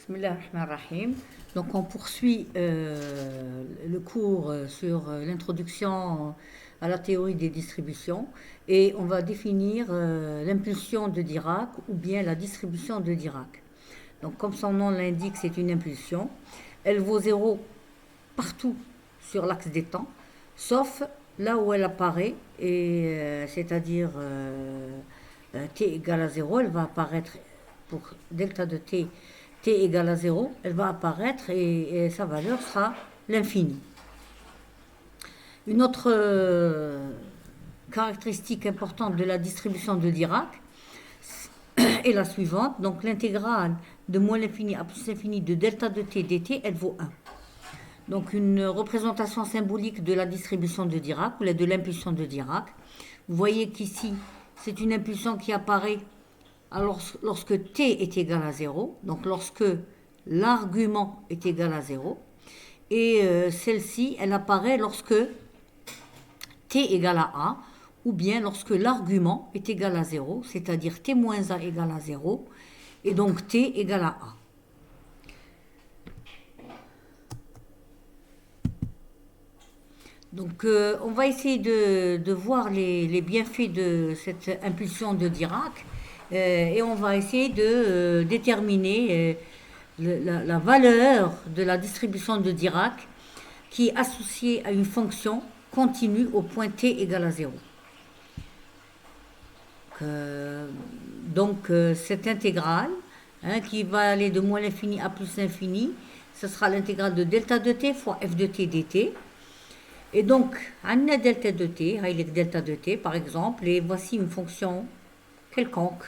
Bismillahirrahmanirrahim. Donc on poursuit le cours sur l'introduction à la théorie des distributions et on va définir l'impulsion de Dirac ou bien la distribution de Dirac. Donc comme son nom l'indique, c'est une impulsion. Elle vaut zéro partout sur l'axe des temps, sauf là où elle apparaît, et c'est-à-dire t égale à zéro, elle va apparaître pour delta de t égale à 0, elle va apparaître et sa valeur sera l'infini. Une autre caractéristique importante de la distribution de Dirac est la suivante. Donc l'intégrale de moins l'infini à plus l'infini de delta de t dt, elle vaut 1. Donc une représentation symbolique de la distribution de Dirac ou de l'impulsion de Dirac. Vous voyez qu'ici, c'est une impulsion qui apparaît alors, lorsque t est égal à 0, donc lorsque l'argument est égal à 0, et celle-ci, elle apparaît lorsque t égale à a, ou bien lorsque l'argument est égal à 0, c'est-à-dire t moins a égale à 0, et donc t égale à a. Donc on va essayer de voir les bienfaits de cette impulsion de Dirac. Et on va essayer de déterminer la valeur de la distribution de Dirac qui est associée à une fonction continue au point t égale à 0. Donc cette intégrale qui va aller de moins l'infini à plus l'infini, ce sera l'intégrale de delta de t fois f de t dt. Et donc, on a delta de t, delta de t par exemple, et voici une fonction quelconque.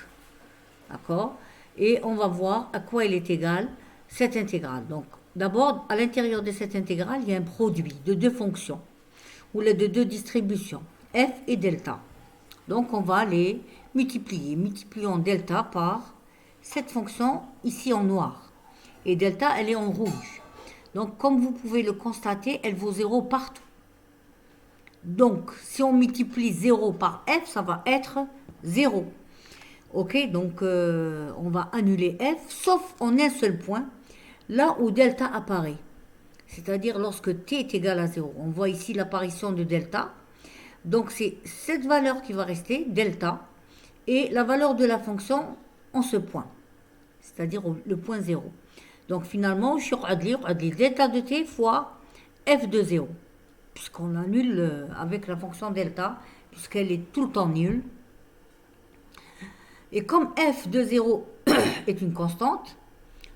D'accord? Et on va voir à quoi elle est égale, cette intégrale. Donc, d'abord, à l'intérieur de cette intégrale, il y a un produit de deux fonctions, ou de deux distributions, f et delta. Donc, on va les multiplier. Multiplions delta par cette fonction ici en noir. Et delta, elle est en rouge. Donc, comme vous pouvez le constater, elle vaut 0 partout. Donc, si on multiplie 0 par f, ça va être 0. Ok, donc on va annuler f, sauf en un seul point, là où delta apparaît. C'est-à-dire lorsque t est égal à 0. On voit ici l'apparition de delta. Donc c'est cette valeur qui va rester, delta, et la valeur de la fonction en ce point. C'est-à-dire le point 0. Donc finalement, je suis delta de t fois f de 0. Puisqu'on annule avec la fonction delta, puisqu'elle est tout le temps nulle. Et comme f de 0 est une constante,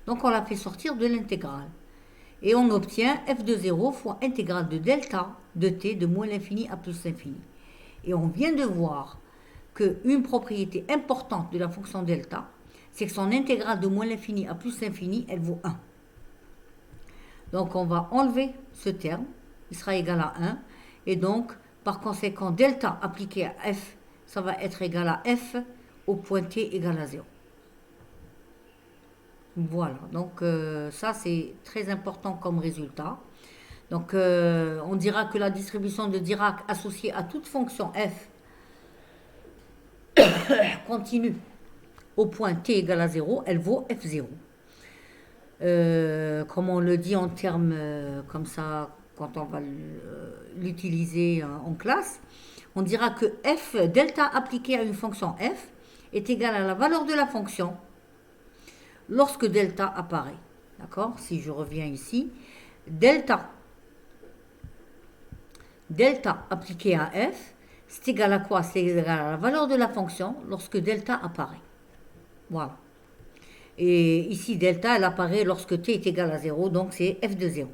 donc on la fait sortir de l'intégrale. Et on obtient f de 0 fois intégrale de delta de t de moins l'infini à plus l'infini. Et on vient de voir qu'une propriété importante de la fonction delta, c'est que son intégrale de moins l'infini à plus l'infini, elle vaut 1. Donc on va enlever ce terme, il sera égal à 1. Et donc, par conséquent, delta appliqué à f, ça va être égal à f au point t égale à 0. Voilà, donc ça c'est très important comme résultat. Donc on dira que la distribution de Dirac associée à toute fonction f continue au point t égale à 0, elle vaut f0. Comme on le dit en termes comme ça, quand on va l'utiliser en classe, on dira que f delta appliqué à une fonction f est égal à la valeur de la fonction lorsque delta apparaît. D'accord? Si je reviens ici, delta appliqué à f, c'est égal à quoi? C'est égal à la valeur de la fonction lorsque delta apparaît. Voilà. Et ici, delta, elle apparaît lorsque t est égal à 0, donc c'est f de 0.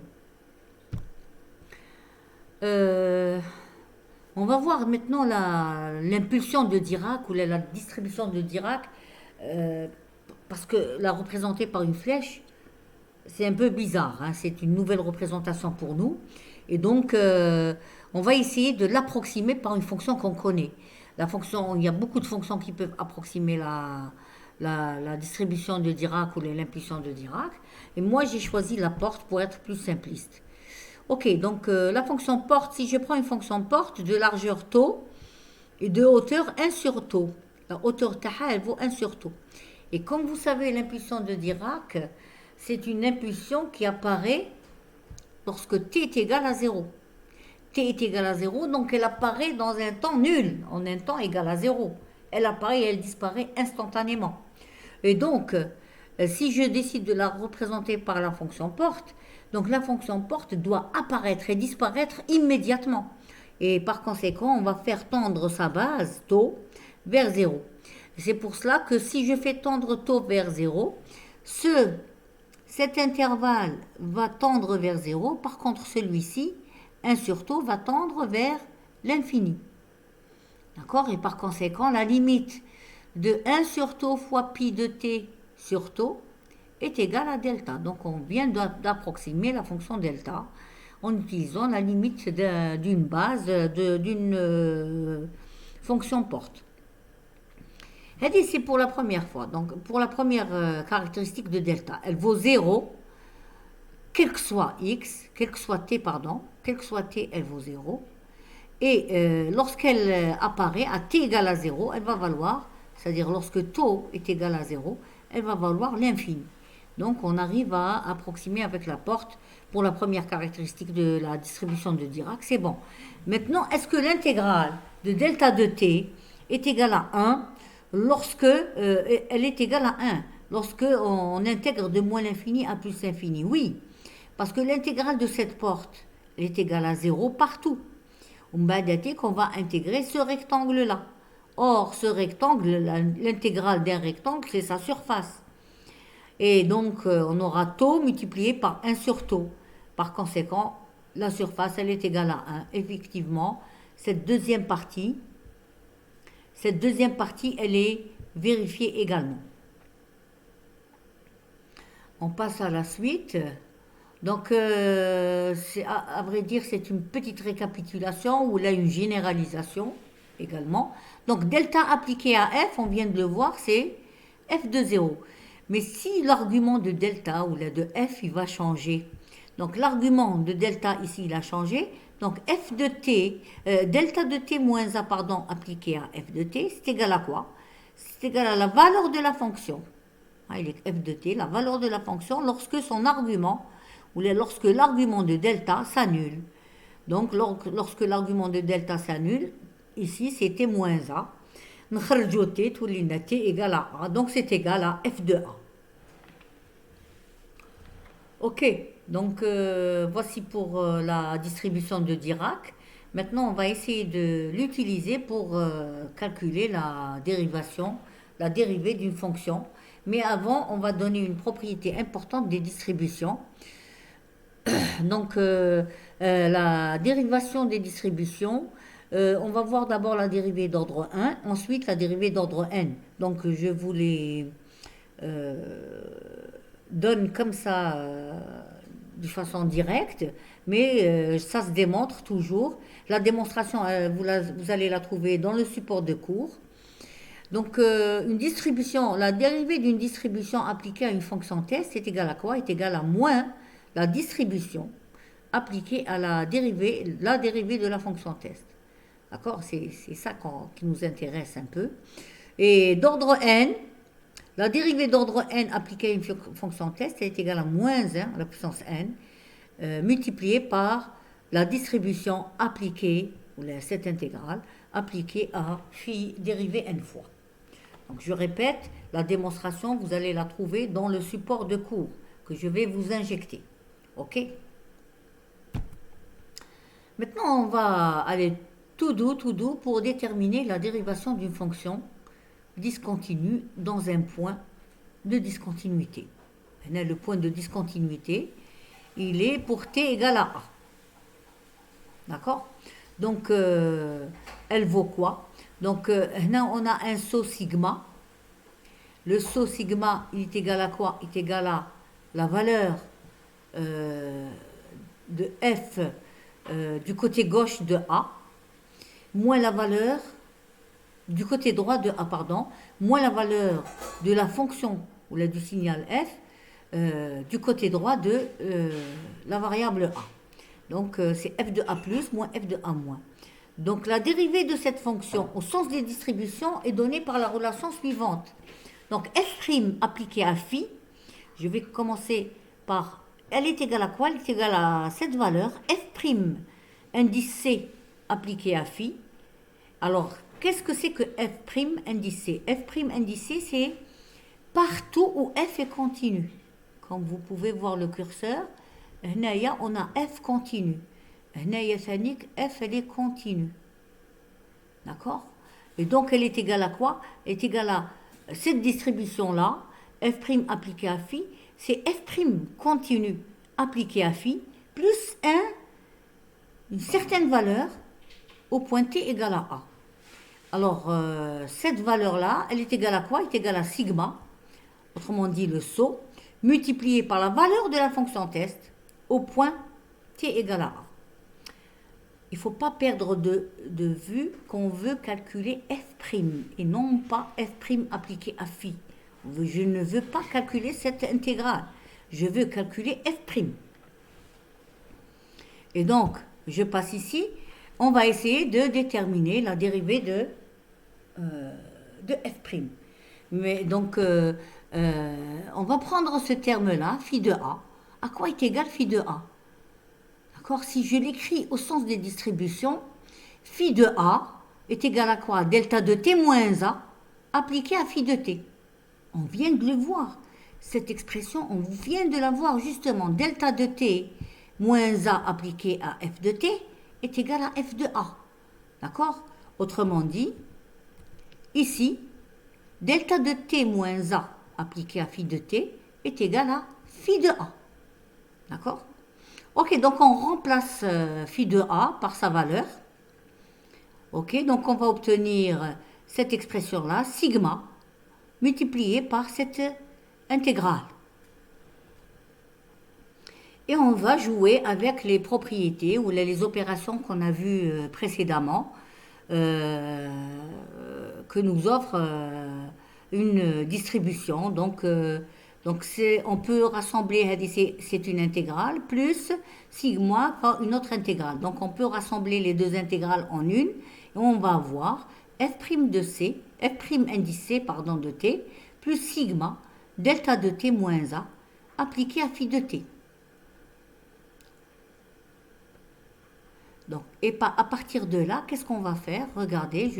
On va voir maintenant l'impulsion de Dirac ou la distribution de Dirac, parce que la représenter par une flèche, c'est un peu bizarre, hein, c'est une nouvelle représentation pour nous. Et donc, on va essayer de l'approximer par une fonction qu'on connaît. La fonction, il y a beaucoup de fonctions qui peuvent approximer la distribution de Dirac ou l'impulsion de Dirac. Et moi, j'ai choisi la porte pour être plus simpliste. Ok, donc la fonction porte, si je prends une fonction porte de largeur tau et de hauteur 1 sur tau, la hauteur taha, elle vaut 1 sur tau. Et comme vous savez, l'impulsion de Dirac, c'est une impulsion qui apparaît lorsque t est égal à 0. T est égal à 0, donc elle apparaît dans un temps nul, en un temps égal à 0. Elle apparaît et elle disparaît instantanément. Et donc, si je décide de la représenter par la fonction porte, donc la fonction porte doit apparaître et disparaître immédiatement. Et par conséquent, on va faire tendre sa base, taux, vers 0. C'est pour cela que si je fais tendre taux vers 0, cet intervalle va tendre vers 0. Par contre, celui-ci, 1 sur taux, va tendre vers l'infini. D'accord? Et par conséquent, la limite de 1 sur taux fois pi de t sur taux est égale à delta. Donc on vient d'approximer la fonction delta en utilisant la limite d'une base, d'une fonction porte. Et c'est pour la première fois. Donc pour la première caractéristique de delta, elle vaut 0, quel que soit x, quel que soit t, elle vaut 0. Et lorsqu'elle apparaît à t égale à 0, elle va valoir, c'est-à-dire lorsque taux est égal à 0, elle va valoir l'infini. Donc on arrive à approximer avec la porte pour la première caractéristique de la distribution de Dirac, c'est bon. Maintenant, est-ce que l'intégrale de delta de t est égale à 1 lorsque elle est égale à 1 lorsque on intègre de moins l'infini à plus l'infini? Oui, parce que l'intégrale de cette porte est égale à 0 partout. On va dire qu'on va intégrer ce rectangle-là. Or, ce rectangle, l'intégrale d'un rectangle, c'est sa surface. Et donc, on aura taux multiplié par 1 sur taux. Par conséquent, la surface, elle est égale à 1. Effectivement, cette deuxième partie, elle est vérifiée également. On passe à la suite. Donc, à vrai dire, c'est une petite récapitulation ou là une généralisation également. Donc, delta appliqué à f, on vient de le voir, c'est f de 0. Mais si l'argument de delta ou là de f, il va changer. Donc, l'argument de delta ici, il a changé. Donc, f de t, delta de t moins a, appliqué à f de t, c'est égal à quoi? C'est égal à la valeur de la fonction. Il est f de t, la valeur de la fonction, lorsque son argument, ou lorsque l'argument de delta s'annule. Donc, lorsque l'argument de delta s'annule, ici, c'était moins a. T, tout t égale à a. Donc, c'est égal à f de a. Ok, donc voici pour la distribution de Dirac. Maintenant, on va essayer de l'utiliser pour calculer la dérivée d'une fonction. Mais avant, on va donner une propriété importante des distributions. Donc, la dérivation des distributions, on va voir d'abord la dérivée d'ordre 1, ensuite la dérivée d'ordre n. Donc, je vous les donne comme ça de façon directe, mais ça se démontre toujours. La démonstration, vous allez la trouver dans le support de cours. Donc, la dérivée d'une distribution appliquée à une fonction test est égale à quoi? Est égale à moins la distribution appliquée à la dérivée de la fonction test. D'accord? C'est ça qui nous intéresse un peu. Et d'ordre n, la dérivée d'ordre n appliquée à une fonction test est égale à moins 1 à la puissance n, multipliée par la distribution appliquée, ou cette intégrale, appliquée à phi dérivée n fois. Donc je répète, la démonstration, vous allez la trouver dans le support de cours que je vais vous injecter. Ok? Maintenant, on va aller tout doux pour déterminer la dérivation d'une fonction discontinue dans un point de discontinuité. Le point de discontinuité, il est pour t égale à a. D'accord? Donc, elle vaut quoi? Donc, on a un saut sigma. Le saut sigma, il est égal à quoi? Il est égal à la valeur de f du côté gauche de a, moins la valeur du côté droit de a, moins la valeur de la fonction ou du signal f du côté droit de la variable a. Donc, c'est f de a plus moins f de a moins. Donc, la dérivée de cette fonction au sens des distributions est donnée par la relation suivante. Donc, f' appliqué à phi, je vais commencer par, elle est égale à quoi? Elle est égale à cette valeur, f' indice C appliqué à phi. Alors, qu'est-ce que c'est que f' indice C? F' indice C, c'est partout où f est continu. Comme vous pouvez voir le curseur, on a f continu. F, elle est continue. D'accord? Et donc, elle est égale à quoi? Elle est égale à cette distribution-là, f' appliqué à phi, c'est f' continu appliqué à phi, plus une certaine valeur au point t égale à a. Alors, cette valeur-là, elle est égale à quoi? Elle est égale à sigma, autrement dit le saut, multiplié par la valeur de la fonction test au point t égale à a. Il ne faut pas perdre de vue qu'on veut calculer f' et non pas f' appliqué à phi. Je ne veux pas calculer cette intégrale. Je veux calculer f'. Et donc, je passe ici. On va essayer de déterminer la dérivée de f'. Mais donc, on va prendre ce terme-là, phi de a. À quoi est égal phi de a? D'accord? Si je l'écris au sens des distributions, phi de a est égal à quoi? Delta de t moins a appliqué à phi de t. On vient de le voir. Cette expression, on vient de la voir justement. Delta de t moins a appliqué à f de t est égal à f de a. D'accord? Autrement dit, ici, delta de t moins a appliqué à phi de t est égal à phi de a. D'accord? Ok, donc on remplace phi de a par sa valeur. Ok, donc on va obtenir cette expression-là, sigma, multiplié par cette intégrale. Et on va jouer avec les propriétés ou les opérations qu'on a vues précédemment, que nous offre une distribution. Donc on peut rassembler, c'est une intégrale, plus sigma par une autre intégrale. Donc on peut rassembler les deux intégrales en une, et on va avoir f' de c, f' indice c, pardon, de t, plus sigma, delta de t moins a, appliqué à phi de t. Donc, et à partir de là, qu'est-ce qu'on va faire? Regardez,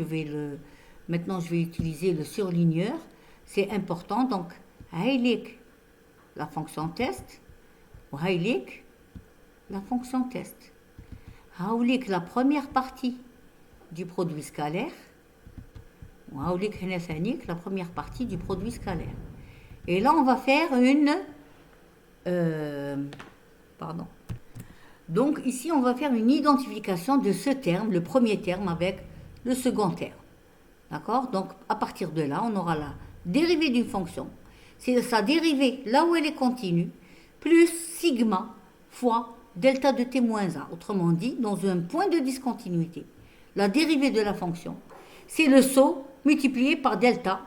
maintenant je vais utiliser le surligneur, c'est important. Donc, heilig la fonction test, ou heilig la fonction test. Heilig la première partie du produit scalaire, ou heilig la première partie du produit scalaire. Et là, on va faire Donc ici, on va faire une identification de ce terme, le premier terme, avec le second terme. D'accord? Donc à partir de là, on aura la dérivée d'une fonction. C'est sa dérivée là où elle est continue, plus sigma fois delta de t moins a. Autrement dit, dans un point de discontinuité, la dérivée de la fonction, c'est le saut multiplié par delta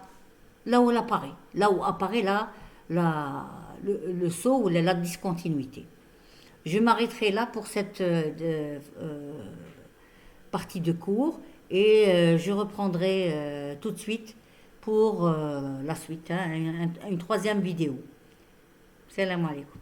là où elle apparaît. Là où apparaît le saut ou la discontinuité. Je m'arrêterai là pour cette partie de cours et je reprendrai tout de suite pour la suite, une troisième vidéo. Salam alaikum.